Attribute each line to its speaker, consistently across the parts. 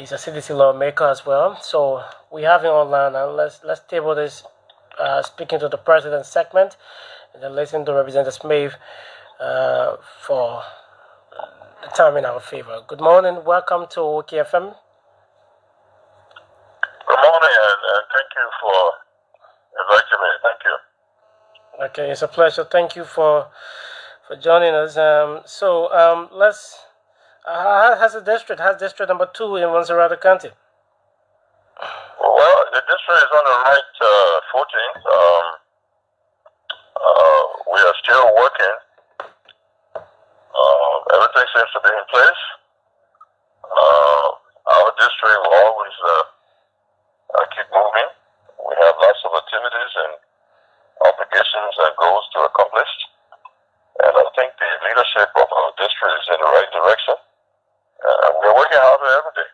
Speaker 1: He's a CDC lawmaker as well. So we have him online, and let's table this speaking to the president segment, and then listen to Representative Smith for the time in our favor. Good morning. Welcome to KFM.
Speaker 2: Good morning, and thank you for inviting me. Thank you.
Speaker 1: Okay, it's a pleasure. Thank you for joining us. Let's. Has district number 2 in Monserrate County?
Speaker 2: Well, the district is on the right footing. We are still working. Everything seems to be in place. Our district will always keep moving. We have lots of activities and obligations and goals to accomplish. And I think the leadership of our district is in the right direction. We're working harder every day.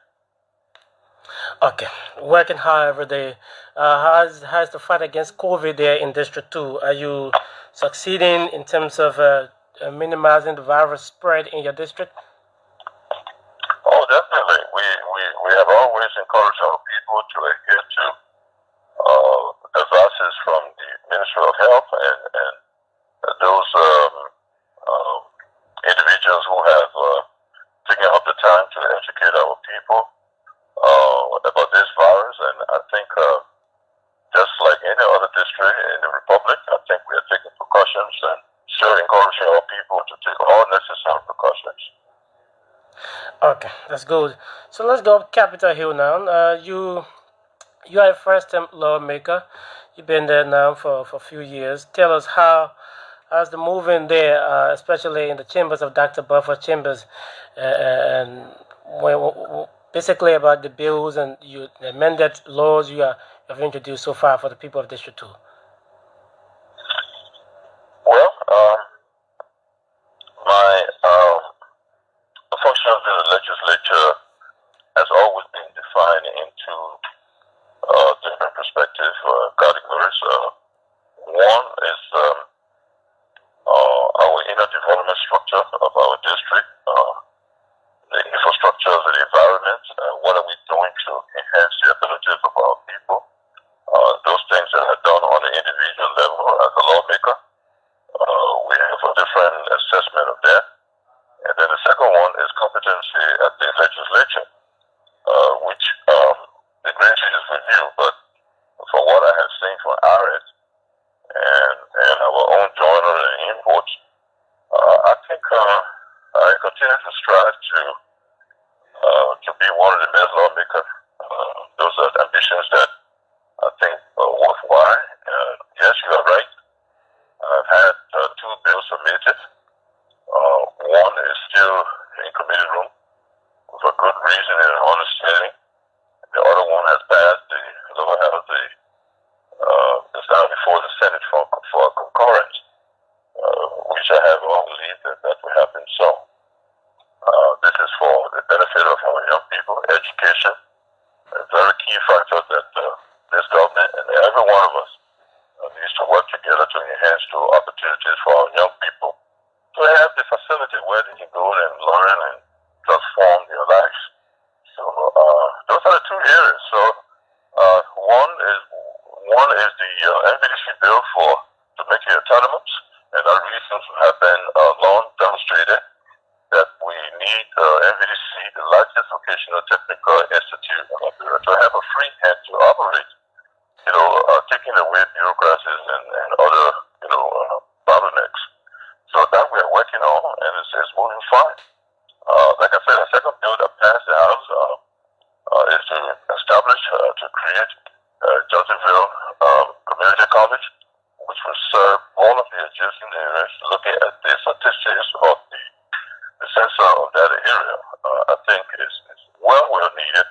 Speaker 1: Okay, working hard every day. How's the fight against COVID there in District 2? Are you succeeding in terms of minimizing the virus spread in your district?
Speaker 2: Oh, definitely. We have always encouraged our people to adhere to advices from the Ministry of Health and those individuals who have taken up the time to educate our people about this virus. And I think just like any other district in the Republic, I think we are taking precautions and still encouraging our people to take all necessary precautions.
Speaker 1: Okay, that's good. So let's go up Capitol Hill now. You are a first-time lawmaker. You've been there now for a few years. Tell us how's the movement there, especially in the chambers of Dr. Buffer Chambers, and basically about the bills and the amended laws you have introduced so far for the people of District 2.
Speaker 2: Well, my function of the legislature has always been defined into different perspectives, categories. One is our inner development structure of our district, the infrastructure of the environment, what are we doing to enhance the abilities of our people, those things that are done on an individual level as a lawmaker. We have a different assessment of that. And then the second one is competency at the legislature, which the grantee is review, but from what I have seen from our end and our own journal and inputs, I think I continue to strive to be one of the best lawmakers. Those are ambitions that I think are worthwhile. Yes, you are right. I've had 2 bills submitted. One is still in committee room with a good reason and understanding. The other one has passed the lower house. It's now before the Senate for concurrence, which I have all believed that will happen. So this is for the benefit of our young people. Education, a very key factor that this government and every one of us needs to work together to enhance the opportunities for our young people to have the facility where they can go and learn and transform their lives. So those are the 2 areas. So one is the MVDC bill to make it autonomous, and our reasons have been long demonstrated that we need MVDC, the largest vocational technical institute in Liberia, to have a free hand to operate. Taking away bureaucracies and other bottlenecks. So that we are working on, and it's moving fine. Like I said, the second bill that passed the House is to establish, to create Johnsonville Community College, which will serve all of the adjacent areas, looking at the statistics of the census of that area. I think is well needed.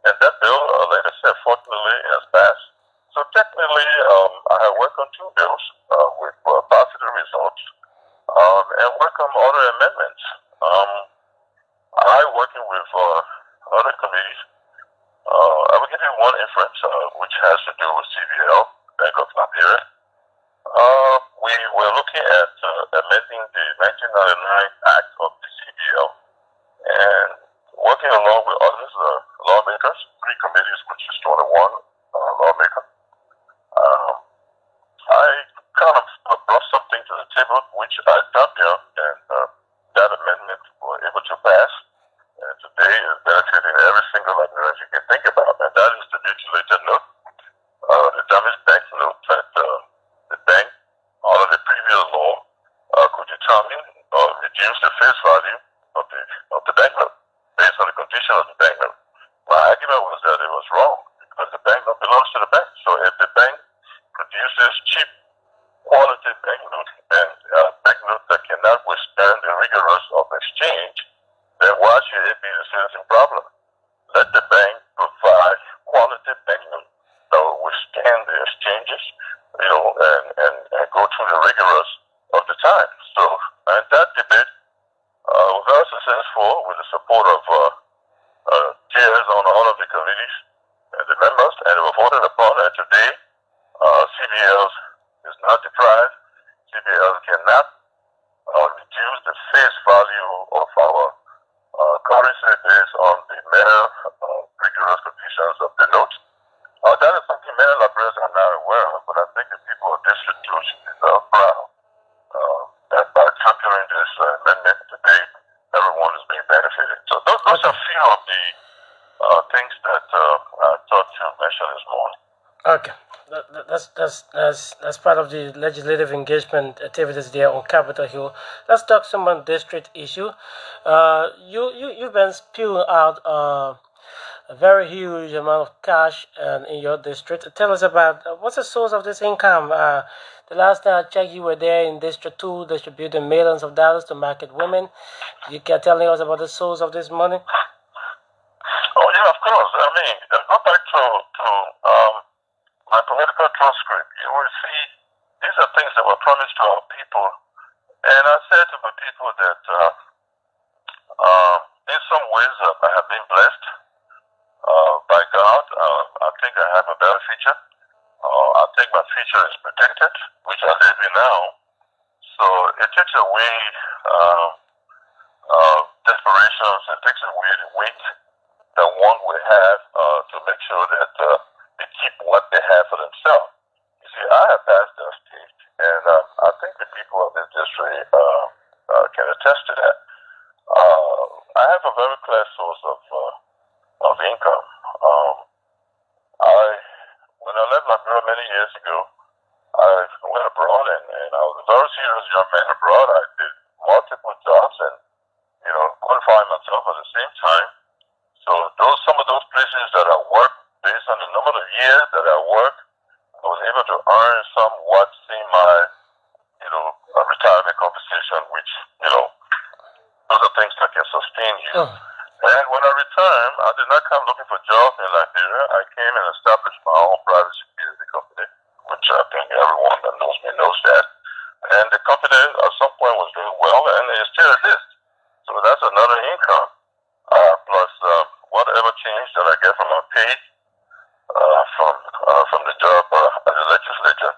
Speaker 2: And that bill, like I said, fortunately has passed. So technically, I have worked on 2 bills with positive results and work on other amendments. I'm working with other committees. I will give you one inference, which has to do with CBL, Bank of Liberia. We were looking at amending the 1999 Act of the CBL and working along with others, every single Liberian you can think about, and that is the mutilated note, the damaged bank note that the bank, under the previous law, could determine or reduce the face value of the bank note based on the condition of the bank note. My argument was that it was wrong because the bank note belongs to the bank. So if the bank produces cheap quality banknote and banknote that cannot withstand the rigorous of exchange, then why should it be the citizen problem? Let the bank provide quality banknote that will withstand the exchanges, and go through the rigorous of the time. So, and that debate was very successful with the support of chairs on all of the committees and the members, and it was voted upon. And today, CBLs is not deprived. CBL cannot reduce the face value of our currency based on the mere rigorous conditions of the note. That is something many Liberians are not aware of, but I think the people of District 2 should be proud that by championing this amendment today, everyone is being benefited. So those are a few of the things that I thought you mentioned this morning.
Speaker 1: Okay. That's part of the legislative engagement activities there on Capitol Hill. Let's talk some on district issue. You've been spewing out a very huge amount of cash in your district. Tell us about what's the source of this income. The last time I checked, you were there in District 2 distributing millions of dollars to market women. You can telling us about the source of this money?
Speaker 2: Oh, yeah, of course. I mean, go back to my political transcript. You will see these are things that were promised to our people. And I said to my people that in some ways I have been blessed by God. I think I have a better future. I think my future is protected, which I live in now. So it takes away desperations. It takes away the weight that one would have to make sure that they keep what they have for themselves. You see, I have passed that stage, and I think the people of this district can attest to that. I have a very clear source of income. When I left Liberia many years ago, I went abroad, and I was a very serious young man abroad. I did multiple jobs and qualifying myself at the same time. So some of those places that I worked, based on the number of years that I worked, I was able to earn somewhat semi, retirement compensation, which, those are things that can sustain you.
Speaker 1: Oh.
Speaker 2: And when I returned, I did not come looking for jobs in Liberia. I came and established my own private security company, which I think everyone that knows me knows that. And the company at some point was doing well, and it still exists. So that's another income. Plus whatever change that I get from my pay from the job at the legislature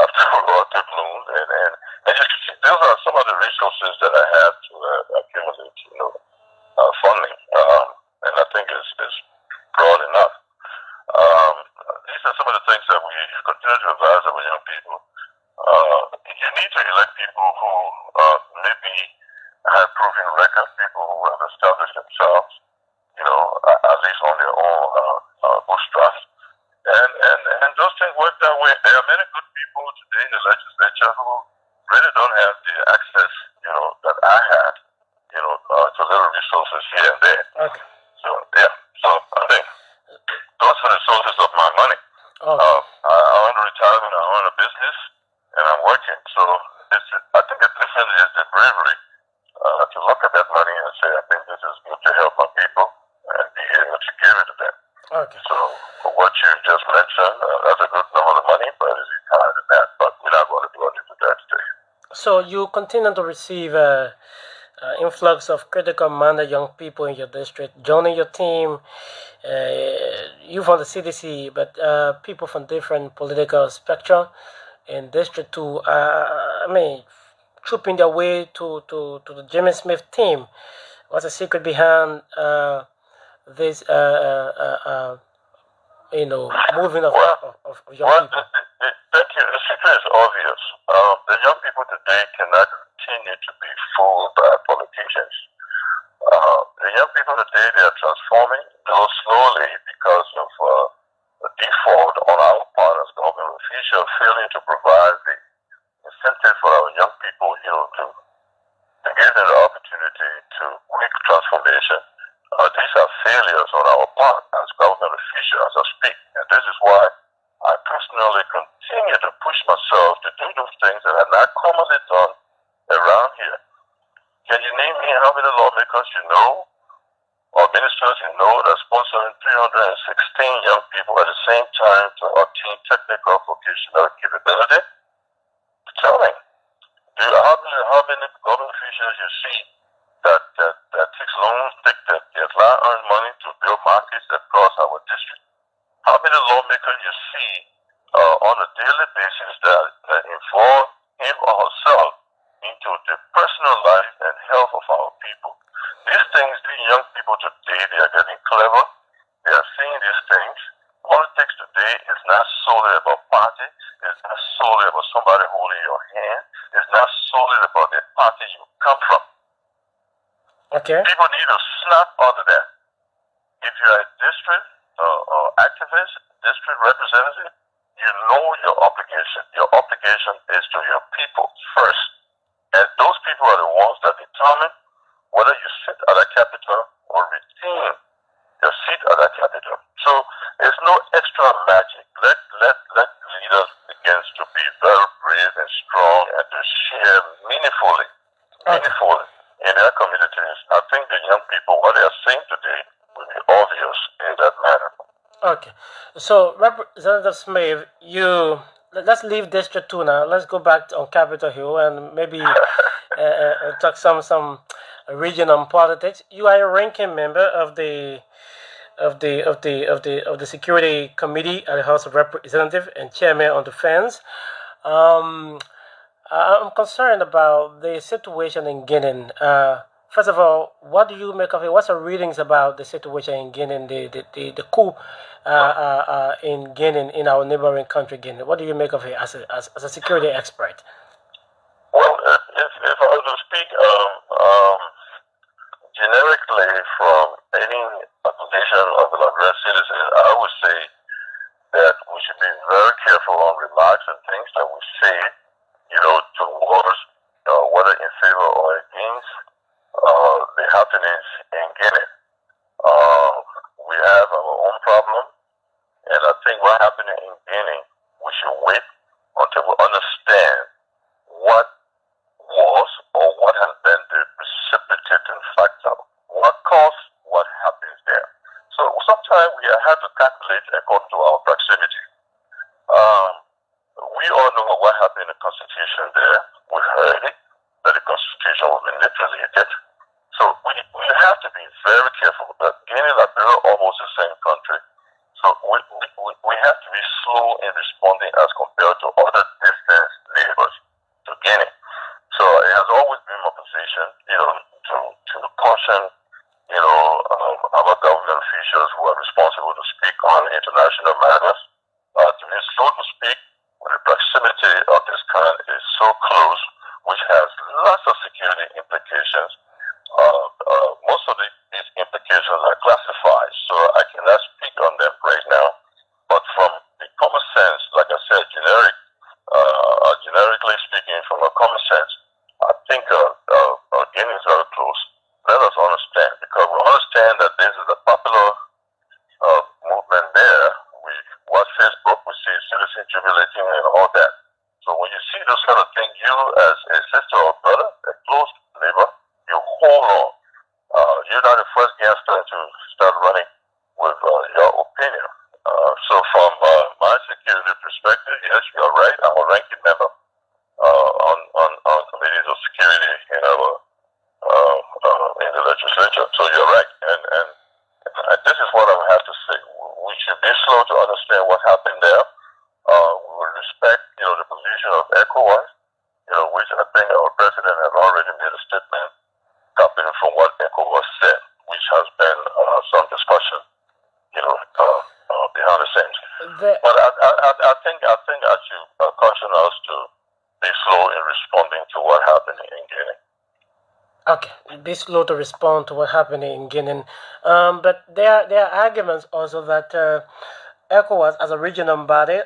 Speaker 2: after royalty balloons, and just those are some of the resources that I have to accumulate, funding, and I think it's broad enough. These are some of the things that we continue to advise our young people. You need to elect people who maybe have proven record, people who have established themselves, at least on their own bootstraps. And those things work that way. There are many good people today in the legislature who really don't have the access, that I had, to little resources here and there.
Speaker 1: Okay.
Speaker 2: So, yeah. So, I think those are the sources of my money.
Speaker 1: Okay.
Speaker 2: I own a retirement, I own a business, and I'm working. So, I think the difference is the bravery to look at that money and say, I think this is good to help my people and be able to give it to them.
Speaker 1: Okay.
Speaker 2: So, for what you just mentioned, that's a good number of money, but it's higher than that. But we're not going to do anything to that today.
Speaker 1: So you continue to receive influx of critical-minded young people in your district joining your team. You from the CDC, but people from different political spectrum in District 2. Trooping their way to the Jimmy Smith team. What's the secret behind this? Moving of young people.
Speaker 2: Thank you. The secret is obvious. The young people today cannot continue to be fooled by politicians. The young people of the day, they are transforming, though slowly because of the default on our part as government officials failing to provide the incentive for our young people, to give them the opportunity to quick transformation. These are failures on our part as government officials as I speak. And this is why I personally continue to push myself to do those things that are not commonly done around here. Can you name me how many lawmakers you know or ministers you know that are sponsoring 316 young people at the same time to obtain technical vocational capability? Tell me. How many government officials you see that takes loans, that earn money to build markets across our district? How many lawmakers you see on a daily basis that involve him or herself into the personal life and health of our people? These things, these young people today, they are getting clever. They are seeing these things. Politics today is not solely about party. It's not solely about somebody holding your hand. It's not solely about the party you come from.
Speaker 1: Okay.
Speaker 2: People need to snap out of that. If you're a district or activist, district representative, you know your obligation. Your obligation is to your people first. And those people are the ones that determine whether you sit at a capital or retain your seat at a capital. So there's no extra magic. Let leaders begin to be very brave and strong and to share meaningfully in their communities. I think the young people, what they are saying today, will be obvious in that manner.
Speaker 1: Okay. So, Representative Smith, let's leave District 2 now. Let's go back on Capitol Hill and maybe talk some regional politics. You are a ranking member of the Security Committee at the House of Representatives and Chairman on Defense. I'm concerned about the situation in Guinea. First of all, what do you make of it? What's your readings about the situation in Guinea, the coup in Guinea, in our neighboring country, Guinea? What do you make of it as a security expert?
Speaker 2: Well, if I was to speak generically from any application of the Liberian citizen, I would say that we should be very careful on remarks and things that we say, towards whether in favor or against the happenings in Guinea. We have our own problem, and I think what happened in Guinea, we should wait until we understand what was or what has been the precipitating factor. What caused what happens there? So sometimes we have to calculate according to our proximity. We all know what happened in the Constitution there. We heard it, that the Constitution was manipulated. So we have to be very careful. Guinea and Liberia are almost the same country. So we have to be slow in responding as compared to other distant neighbors to Guinea. So it has always been my position, to caution, our government officials who are responsible to speak on international matters, to be slow to speak when the proximity of this kind is so close, which has lots of security implications. Most of these implications are classified, so I cannot speak on them right now. But from the common sense, like I said, generically speaking, from a common sense, I think Guinea is very close. Let us understand, because we understand that this is a popular movement there. We watch Facebook, we see citizens jubilating and all that. So when you see those kind of things, you as a sister or brother, a close neighbor, you hold on. You're not the first gangster to start running with your opinion. So from my security perspective, yes, you're right. I'm a ranking member on committees of security in the legislature. So you're right, and this is what I have to say. We should be slow to understand what happened there. We will respect, the position of ECOWAS, which I think our president has already made a statement copying from what ECOWAS said, which has been some discussion, behind the scenes. But I think I should caution us to be slow in responding to what happened in Guinea.
Speaker 1: Okay, be slow to respond to what happened in Guinea. But there are arguments also that ECOWAS as a regional body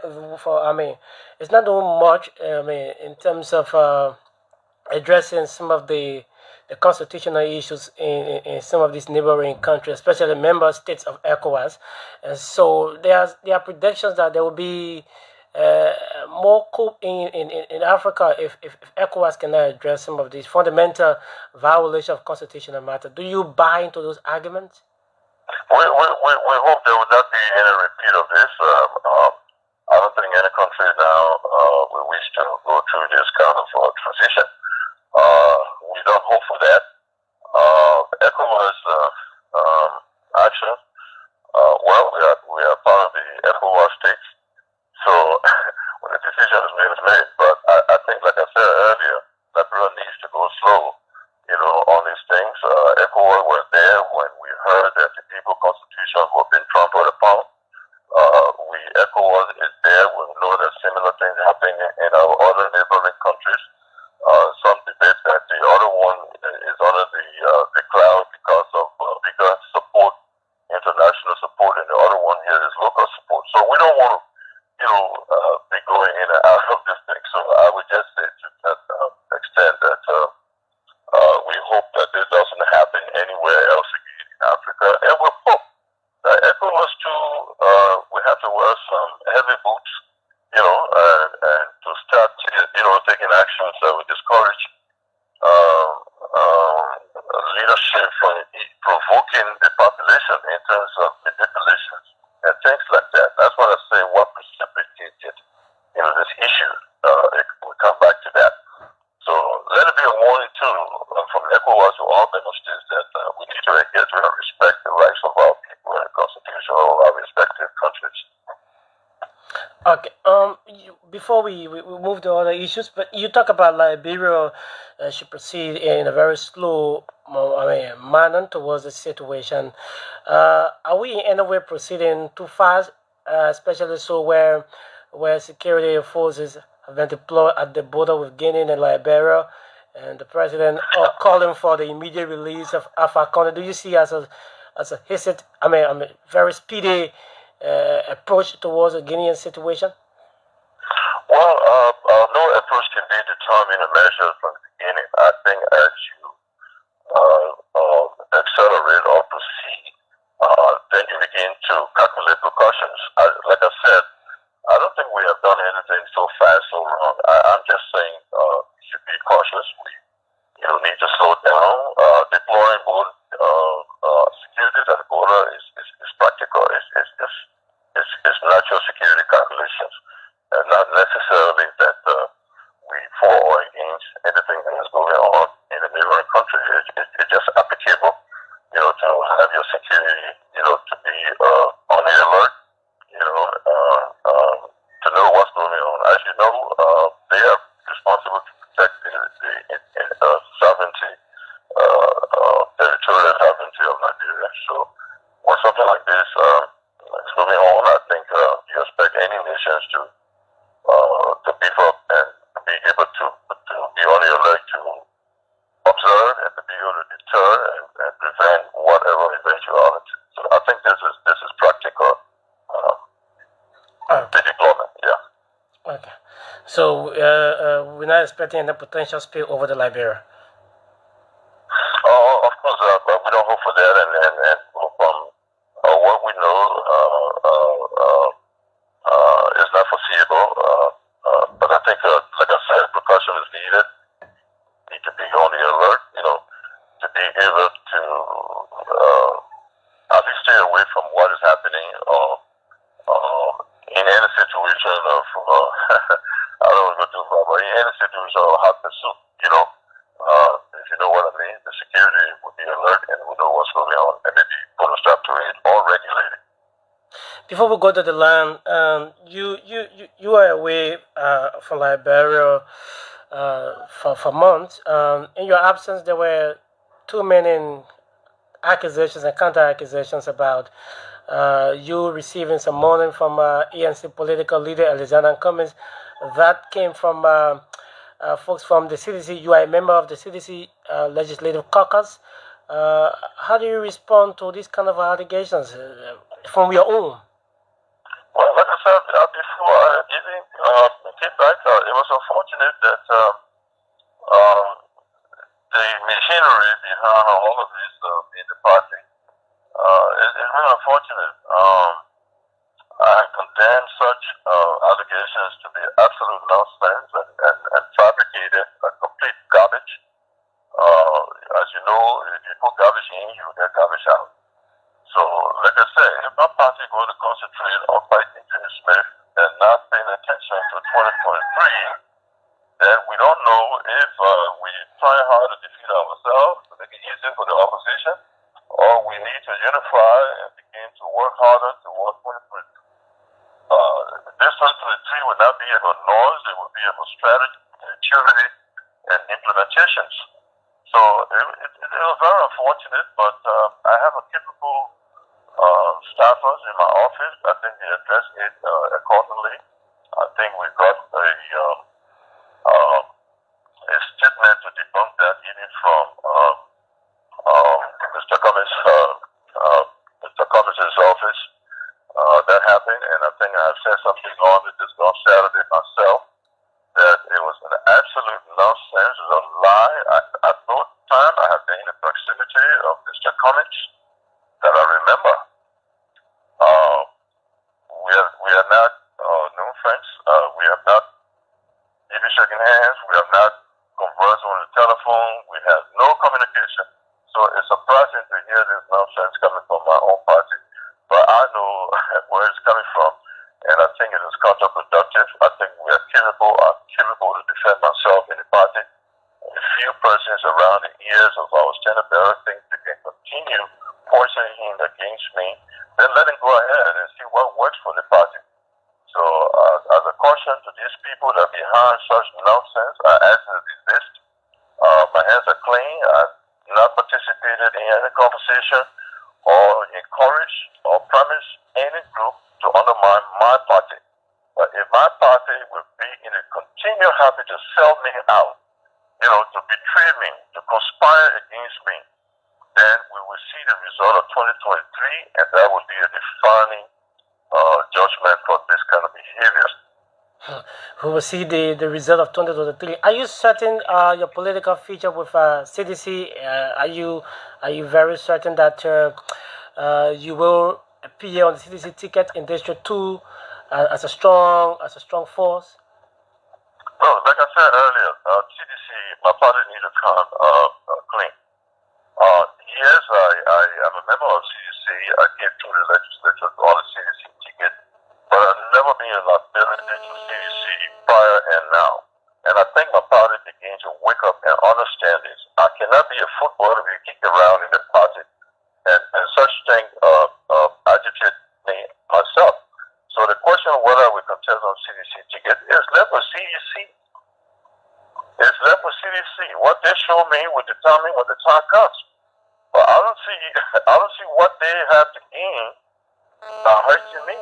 Speaker 1: for it's not doing much. In terms of addressing some of the constitutional issues in some of these neighboring countries, especially member states of ECOWAS. And so there are predictions that there will be uh, more coup in Africa if ECOWAS cannot address some of these fundamental violations of constitutional matter. Do you buy into those arguments?
Speaker 2: We hope there will not be any repeat of this. I don't think any country now will wish to go through this kind of transition. We don't hope for that. ECOWAS action. Well, we are part of the ECOWAS states, so when the decision is made. But I think, like I said earlier, Liberia needs to go slow. On these things. ECOWAS was there when we heard that the people constitutions were being trampled upon. We ECOWAS is there when we know that similar things happening in our other neighboring countries. Some debate that the other one is under the cloud because of bigger support, international support, and the other one here is local support. So we don't want to, be going in and out of this thing. So I would just say to that extent that we hope that this doesn't happen anywhere else again in Africa, and we hope that ECOWAS too. We have to wear some heavy boots, and to start, taking actions that will discourage uh, leadership from provoking the population in terms of manipulations and things like that. That's what I say. What precipitated, this issue? We come back to that. So let it be a warning too from ECOWAS to all member states that we need to adhere to and respect the rights of our people and the constitution of our respective countries.
Speaker 1: Okay. Before we move to other issues, but you talk about Liberia should proceed in a very slow, manner towards the situation. Are we in any way proceeding too fast, especially so where security forces have been deployed at the border with Guinea and Liberia, and the president calling for the immediate release of Alpha Conde? Do you see as a very speedy approach towards the Guinean situation?
Speaker 2: Well, no approach can be determined and measured from the beginning. I think as you accelerate or proceed, then you begin to calculate precautions. Like I said, I don't think we have done anything so fast, so wrong. I'm just saying we should be cautious. We need to slow down. Deploying more security at the border is practical. It's natural security calculations, and not necessarily that we for or against anything that is going on in a neighboring country. It's just applicable, to have your security, to be on the alert, to know what's going on. As you know, they are responsible to protect the sovereignty, territorial sovereignty of Nigeria. So when something like this is going on, I think you expect any nations to beef up and be able to be on the alert to observe and to be able to deter and prevent whatever eventuality. So I think this is practical. The
Speaker 1: Okay.
Speaker 2: deployment, yeah.
Speaker 1: Okay. So we're not expecting any potential spill over the Liberia.
Speaker 2: Of course, but we don't hope for that, and from what we know, is not foreseeable. But I think, like I said, precaution is needed. Need to be on the alert, to be able to at least stay away from what is happening, in any situation of, I don't want to go too far, but in any situation of hot pursuit, if you know what I mean, the security would be alert and would know what's going on and maybe put a stop to it or regulate it.
Speaker 1: Before we go to the land, you are away from Liberia for months. In your absence, there were too many accusations and counter accusations about you receiving some money from ENC political leader Alexander Cummings. That came from folks from the CDC. You are a member of the CDC. legislative caucus. How do you respond to these kind of allegations from your own?
Speaker 2: Well, like I said before, even came back, it was unfortunate that um, the machinery behind all of this in the party is really unfortunate. I condemn such allegations to be absolute nonsense and fabricated, complete garbage. As you know, if you put garbage in, you get garbage out. So, like I said, if my party is going to concentrate on fighting Jimmy Smith and not paying attention to 2023, then we don't know if we try hard to defeat ourselves to make it easier for the opposition, or we need to unify and begin to work harder towards 2023. This 2023 will not be about noise, it will be about strategy, maturity, and implementations. So it was very unfortunate, but I have a capable staffers in my office. I think they addressed it accordingly. I think we got a statement to debunk that even from Mr. Cummings' office. That happened, and I think I said something on it just on Saturday myself, that it was an absolute nonsense, it was a lie. At no time I have been in the proximity of Mr. Cummings that I remember. We are not known friends. We have not even shaken hands. We have not conversed on the telephone. We have no communication. So it's surprising to hear this nonsense coming from my own party. But I know where it's coming from, and I think it is counterproductive. I think we are capable. I'm capable to defend myself in the party. A few persons around the ears of our standard bearer think they can continue poisoning him against me, then let him go ahead and see what works for the party. So as a caution to these people that are behind such nonsense, I ask them to desist. My hands are clean. I've not participated in any conversation or encourage or promise any group to undermine my party. But if my party will be in a continual habit to sell me out, to betray me, to conspire against me, then we will see the result of 2023, and that will be a defining judgment for this kind of behavior.
Speaker 1: We will see the result of 2023. Are you certain your political future with CDC? Are you very certain that you will appear on the CDC ticket in District 2 as a strong force?
Speaker 2: No, like I said earlier, CDC, my party needs to come clean. Yes, I am a member of CDC. I came through the legislature on the CDC ticket, but I've never been in liability to CDC prior and now. And I think my party begins to wake up and understand this. I cannot be a footballer to be kicked around in the party, and such thing agitate me myself. So the question of whether we contest on CDC ticket is left with CDC. It's left with CDC. What they show me will determine when the time comes. But I don't see what they have to gain by hurting me.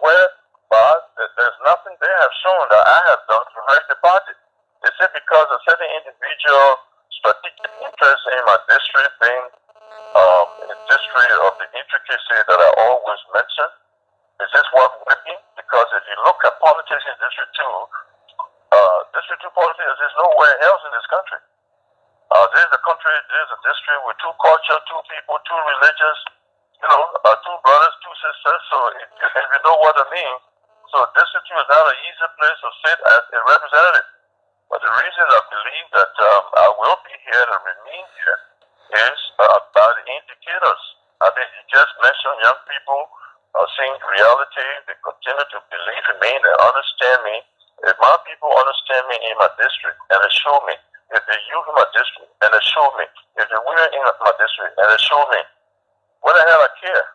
Speaker 2: Whereby there's nothing they have shown that I have done to hurt the party. Is it because a certain individual strategic interest in my district being a district of the intricacy that I always mention? Is this what working? Because if you look at politics in District 2, District 2 politics is nowhere else in this country. This is a district with two cultures, two people, two religions, two brothers, two sisters. So if you know what I mean, so District 2 is not an easy place to sit as a representative. But the reason I believe that I will be here and remain here is by the indicators. I mean, you just mentioned young people seeing reality. They continue to believe in me. They understand me. If my people understand me in my district and they show me, if they youth in my district and they show me, if the women in my district and they show me, what the hell I care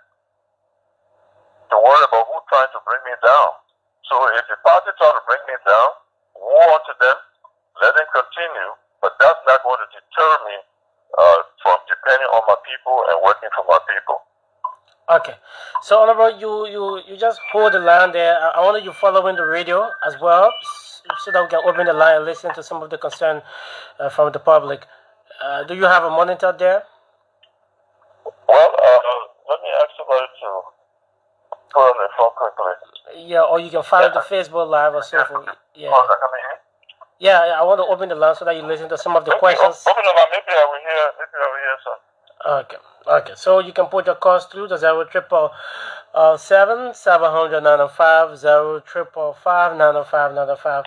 Speaker 2: to worry about who trying to bring me down? So if the party try to bring me down, war to them, let them continue, but that's not going to deter me from depending on my people and working for my people.
Speaker 1: Okay, so Honorable, you just hold the line there. I wanted you following the radio as well, so that we can open the line and listen to some of the concern from the public. Do you have a monitor there?
Speaker 2: Well, let me ask somebody to put on the phone quickly.
Speaker 1: Yeah, or you can follow the Facebook Live or so forth. Yeah. Yeah, I want to open the line so that you listen to some of the questions.
Speaker 2: Open the line. Maybe I will hear some.
Speaker 1: Okay. Okay. So you can put your calls through the 0-700-905-0-555-905.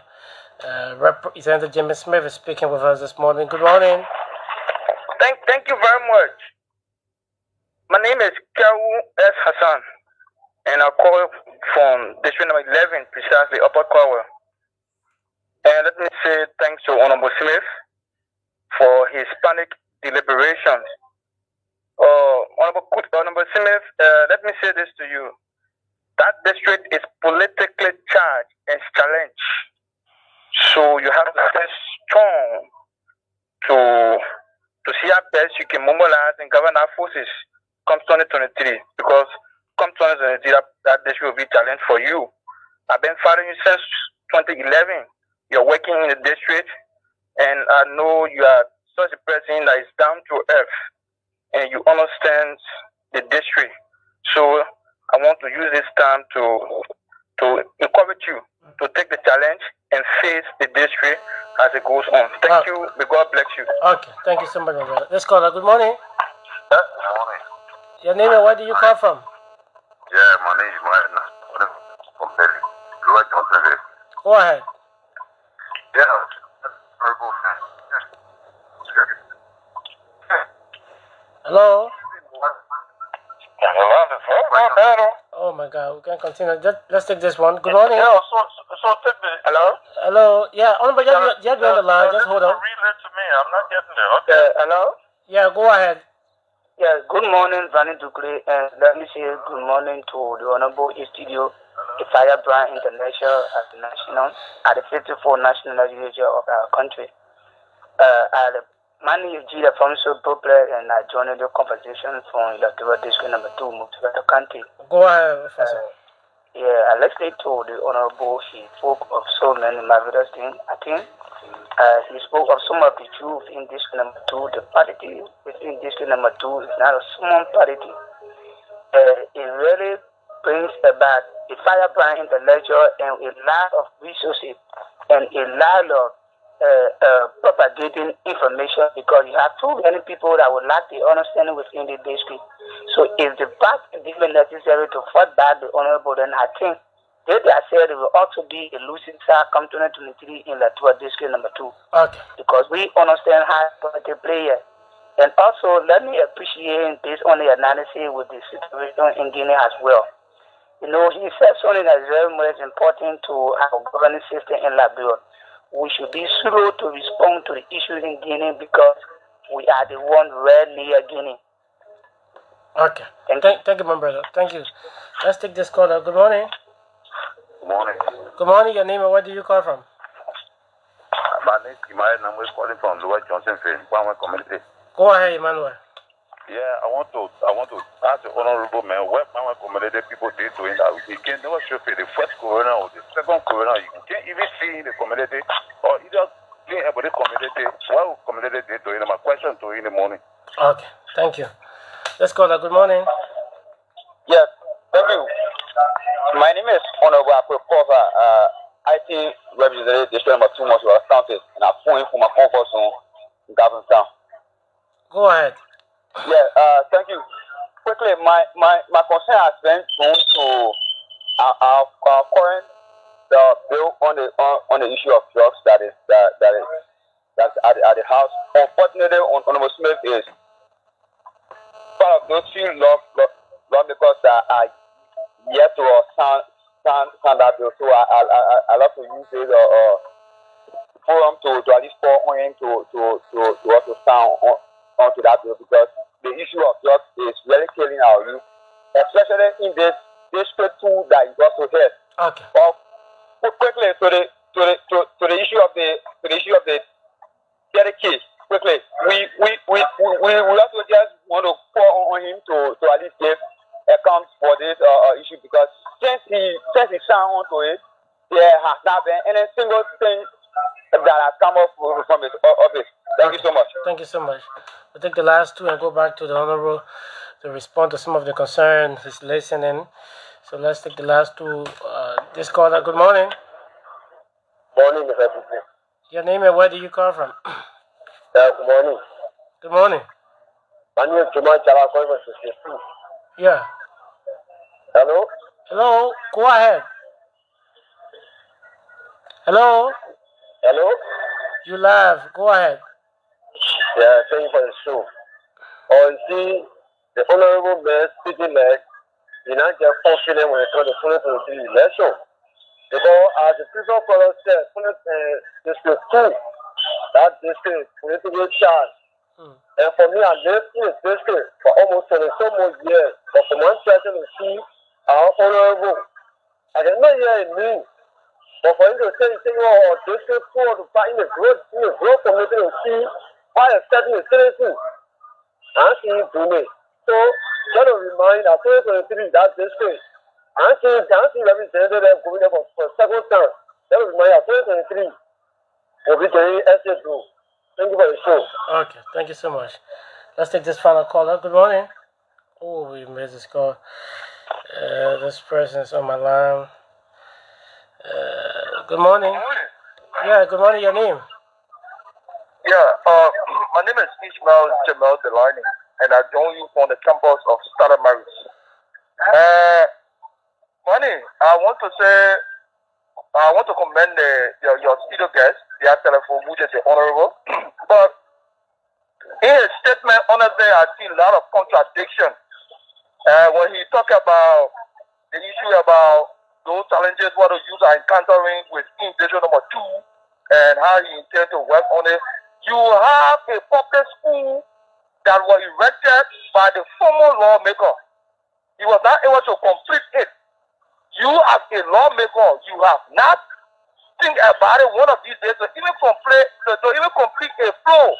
Speaker 1: Representative Jimmy Smith is speaking with us this morning. Good morning.
Speaker 3: Thank you very much. My name is Kawu S. Hassan, and I call from District number 11, precisely Upper Kawa. And let me say thanks to Honorable Smith for his panic deliberations. Honorable Smith, let me say this to you. That district is politically charged and challenged. So you have to stay strong to see how best you can mobilize and govern our forces come 2023. Because come 2023, that district will be a challenge for you. I've been following you since 2011. You're working in the district, and I know you are such a person that is down to earth, and you understand the district. So I want to use this time to encourage you to take the challenge and face the district as it goes on. Thank you. May God bless you.
Speaker 1: Okay, thank you so much, brother. Let's call her. Good morning.
Speaker 2: Good morning.
Speaker 1: Your name and where do you come from?
Speaker 2: Yeah, my name is Martin. From Delhi.
Speaker 1: Go ahead.
Speaker 2: Yeah.
Speaker 1: Hello?
Speaker 2: Hello?
Speaker 1: Oh my God, we can continue. Let's take this one. Good morning.
Speaker 2: Yeah, so take the... Hello?
Speaker 1: Hello? Yeah, but you're on the line. Just hold on.
Speaker 2: Relay to me. I'm not getting there. Okay.
Speaker 3: Hello?
Speaker 1: Yeah, go ahead.
Speaker 3: Yes, good morning, Vanny Dukle, and let me say good morning to the Honorable Studio, the Firebrand International at the 54th National Legislature of our country. My name is Gita Famso Poplar, and I joined the conversation from Electoral District number 2, Multiple County.
Speaker 1: Go ahead, Professor.
Speaker 3: Yeah, I listened to the Honorable. He spoke of so many marvelous things. I think he spoke of some of the truth in district number 2. The parity within district number 2 is not a small parity. It really brings about a firebrand intellectual and a lot of resources and a lot of propagating information, because you have too many people that would lack the understanding within the district. So if the fact is even necessary to fight back the honorable, then I think they said it will also be a losing side come 2023 in the district number 2.
Speaker 1: Okay.
Speaker 3: Because we understand how to play it. And also, let me appreciate based on the analysis with the situation in Guinea as well. You know, he said something that is very much important to our governing system in Liberia. We should be slow to respond to the issues in Guinea because we are the one right near Guinea.
Speaker 1: Okay. Thank you, my brother. Thank you. Let's take this call. Good morning.
Speaker 2: Good morning.
Speaker 1: Good morning. Your name and where do you call from?
Speaker 2: My name is Emmanuel. I'm calling from Lower Johnson Field, Pamwa community.
Speaker 1: Go ahead, Emmanuel.
Speaker 2: Yeah, I want to ask the honorable man what Pamwa community people did to him that he can never show for the first corona or the second corona. You can't even see in the community or either clean about the community. What community did to him? My question to you in the morning.
Speaker 1: Okay. Thank you. Let's call her. Good morning.
Speaker 3: Yes, thank you. My name is Honorable Professor IT Representative District number 2, Montreal County, and I'm phoning for my comfort zone in Town.
Speaker 1: Go ahead.
Speaker 3: Yeah, thank you. Quickly, my concern has been thrown to our current bill on the issue of drugs that's at the House. Unfortunately, Honorable Smith is part of those few lawmakers that are yet to sign that bill. So I love to use this forum to at least call on him to also sign onto that bill, because the issue of drugs is really killing our youth, especially in this district 2 that is also here.
Speaker 1: Okay.
Speaker 3: Quickly to the issue of the dedication. Quickly, we also just want to call on him to at least give account for this issue, because since he signed on to it, there has not been any single thing
Speaker 4: that has come up from his office. Thank you so much.
Speaker 1: Thank you so much. We'll take the last two and go back to the Honorable to respond to some of the concerns he's listening. So let's take the last two. This caller, good morning.
Speaker 4: Morning, Mr. President.
Speaker 1: Your name and where do you call from?
Speaker 4: Good morning.
Speaker 1: Good morning.
Speaker 4: My name is Juma Chala, calling from 62.
Speaker 1: Yeah.
Speaker 4: Hello?
Speaker 1: Hello. Go ahead. Hello.
Speaker 4: Hello?
Speaker 1: You live. Go ahead.
Speaker 4: Yeah, thank you for the show. On see the Honorable Mayor speaking like you not get confident when it comes to 2023 election. Because as the previous caller said, District 2, that district politically charged. And for me, I lived in this district for almost 20 some more years. But for one person to see our honorable, I didn't know it means. But for him to say, district 4 to fight in the growth community to see why accepting the citizen, I see it to me. So, just to remind that 2023, that district, I see representative going there for second time. Just to remind that 2023 will be the essay through. Thank you for the show.
Speaker 1: Okay, thank you so much. Let's take this final caller. Good morning. Oh, we missed this call. This person is on my line. Good morning. Yeah, good morning. Your name?
Speaker 5: Yeah, my name is Ishmael Jamal Delani, and I join you on the campus of Stella Maris. Money, I want to commend your studio guest, the telephone, which is honorable. But in his statement, honestly, I see a lot of contradiction. When he talk about the issue about those challenges what the youth are encountering with individual number 2 and how he intends to work on it. You have a public school that was erected by the former lawmaker. He was not able to complete it. You as a lawmaker, you have not think about it one of these days to even complete a flow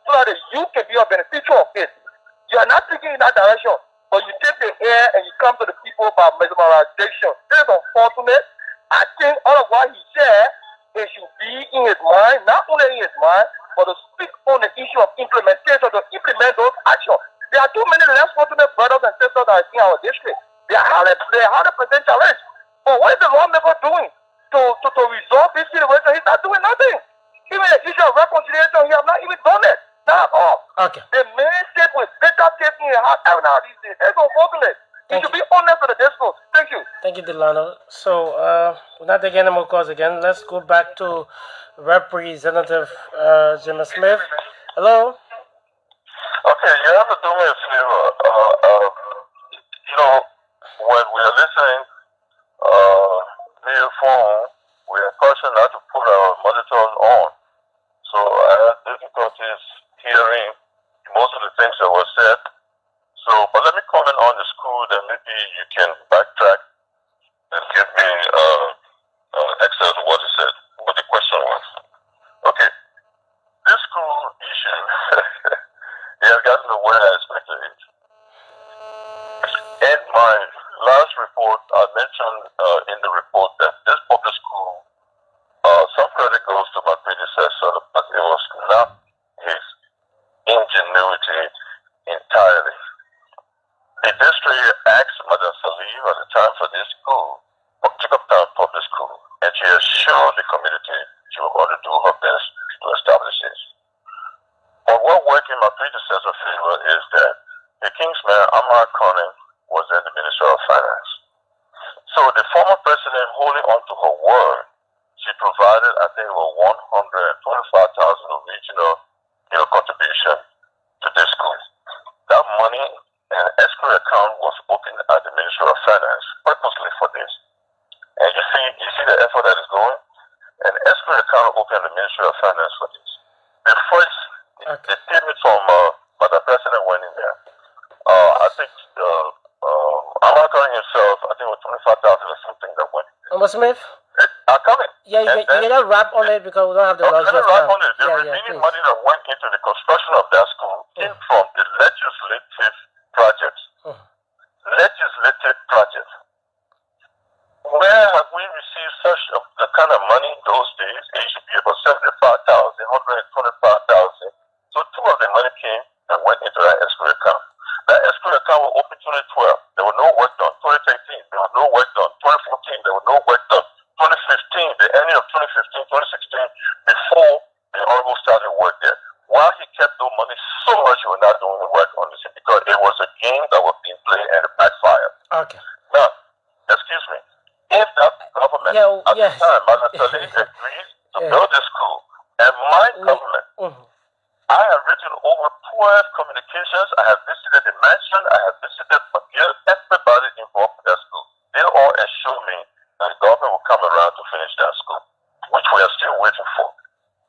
Speaker 5: so that the youth can be a beneficiary of it. You are not thinking in that direction, but you take the air and you come to the people by mesmerization. This is unfortunate. I think all of what he said, it should be in his mind, not only in his mind, but to speak on the issue of implementation, to implement those actions. There are too many less fortunate brothers and sisters that are in our district. They are 100% challenged. But what is the lawmaker doing to resolve this situation? He's not doing nothing. Even the issue of reconciliation, he has not even done it. Not at all.
Speaker 1: Okay.
Speaker 5: The main state with better taking a hard time now these days. It's unfortunate. You should be honest with the discourse. Thank you.
Speaker 1: Thank you, Delano. So, we're not taking any more calls again. Let's go back to Representative Jimmy Smith. Hello?
Speaker 2: Okay, you have to do me a favor. When we are listening via phone, we are cautioned not to put our monitors on. So I had difficulties hearing most of the things that were said. So, but let me comment on the school, then maybe you can backtrack and give me access to what he said, what the question was. Okay, this school issue, it has gotten the way I expected it. In my last report, I mentioned in the report that this public school, some credit goes to my predecessor, but it was not his ingenuity entirely. The district asked Madam Salih at the time for this school, Jacob Town Public School, and she assured the community she was going to do her best to establish this. But what worked in my predecessor's favor is that the Kingsman, Amar Conning, was then the Minister of Finance. So the former president, holding on to her word, she provided, I think, about 125,000 original contribution to this school. That money and escrow account was opened at the Ministry of Finance purposely for this. And you see the effort that is going? An escrow account opened at the Ministry of Finance for this. The first, the payment from the president went in there. I think America himself, I think it was 25,000 or something that went in there.
Speaker 1: Mr. Smith?
Speaker 2: Coming.
Speaker 1: Yeah, you cannot wrap on it because we don't have the luxury of
Speaker 2: time.
Speaker 1: time.
Speaker 2: The remaining money that went into the construction of that school came from the legislative projects. Legislative projects. Where have we received such the kind of money those days? It used to be about 75,000, 125,000. So two of the money came and went into that escrow account. That escrow account was open 2012. There was no work done. 2013, there was no work done. 2014, there was no work done. 2015, the ending of 2015, 2016, before the Honorable started work there. While he kept those money so much, he was not doing the work on this because it was a game that was being played and it backfired.
Speaker 1: Okay.
Speaker 2: Now, excuse me, if that government at the time, Malatali, agrees to build this school, and my government, I have written over 12 communications, I have visited the mansion, I have visited everybody involved in that school. They all assure me that the government will come around to finish that school, which we are still waiting for.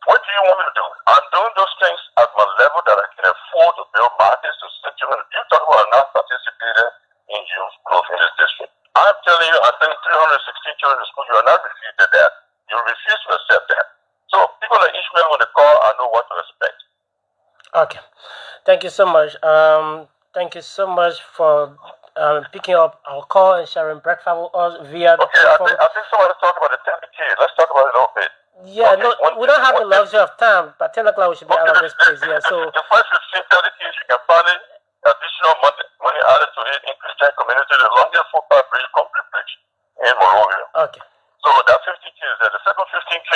Speaker 2: What do you want me to do? I'm doing those things at my level that I can afford to build markets to send children. You talk about not participating in youth growth in this district. I'm telling you, I think 316 children in school, you are not refusing that. You refuse to accept that. So people like Ishmael on the call, I know what to expect.
Speaker 1: Okay. Thank you so much. Thank you so much for picking up our call and sharing breakfast with us via the
Speaker 2: platform. I think somebody talk about the 10K. Let's talk about it a little bit.
Speaker 1: Yeah, okay. No, we don't have the luxury of time. By 10 o'clock, we should be out of this place. Yeah, so
Speaker 2: the first 15, 30 Ks, you can find it, additional money added to it in Christian community, the longest football bridge, complete bridge in Monrovia.
Speaker 1: Okay.
Speaker 2: So that 15K is there. The second 15K,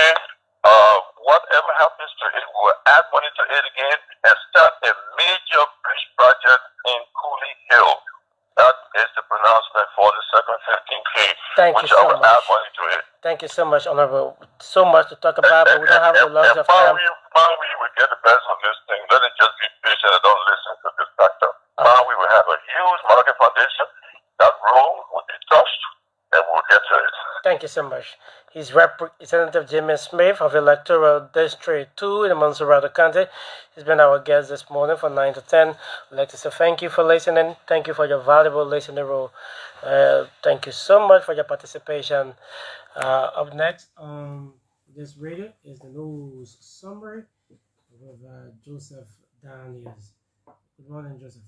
Speaker 2: whatever happens to it, we'll add money to it again and start a major bridge project in Cooley Hill. That is the pronouncement for the second 15K.
Speaker 1: Thank you so much.
Speaker 2: Add money to it.
Speaker 1: Thank you so much, Honorable. So much to talk about, but we don't have the luxury of time.
Speaker 2: We will get the best of this thing. Let it just be patient and don't listen to this factor. We will have a huge market foundation. That road will be touched, and we'll get to it.
Speaker 1: Thank you so much. He's Representative Jimmy Smith of Electoral District 2 in the Montserrat County. He's been our guest this morning from 9 to 10. I'd like to say thank you for listening. Thank you for your valuable listening role. Thank you so much for your participation. Up next on this radio is the news summary with Joseph Daniels. Good morning, Joseph.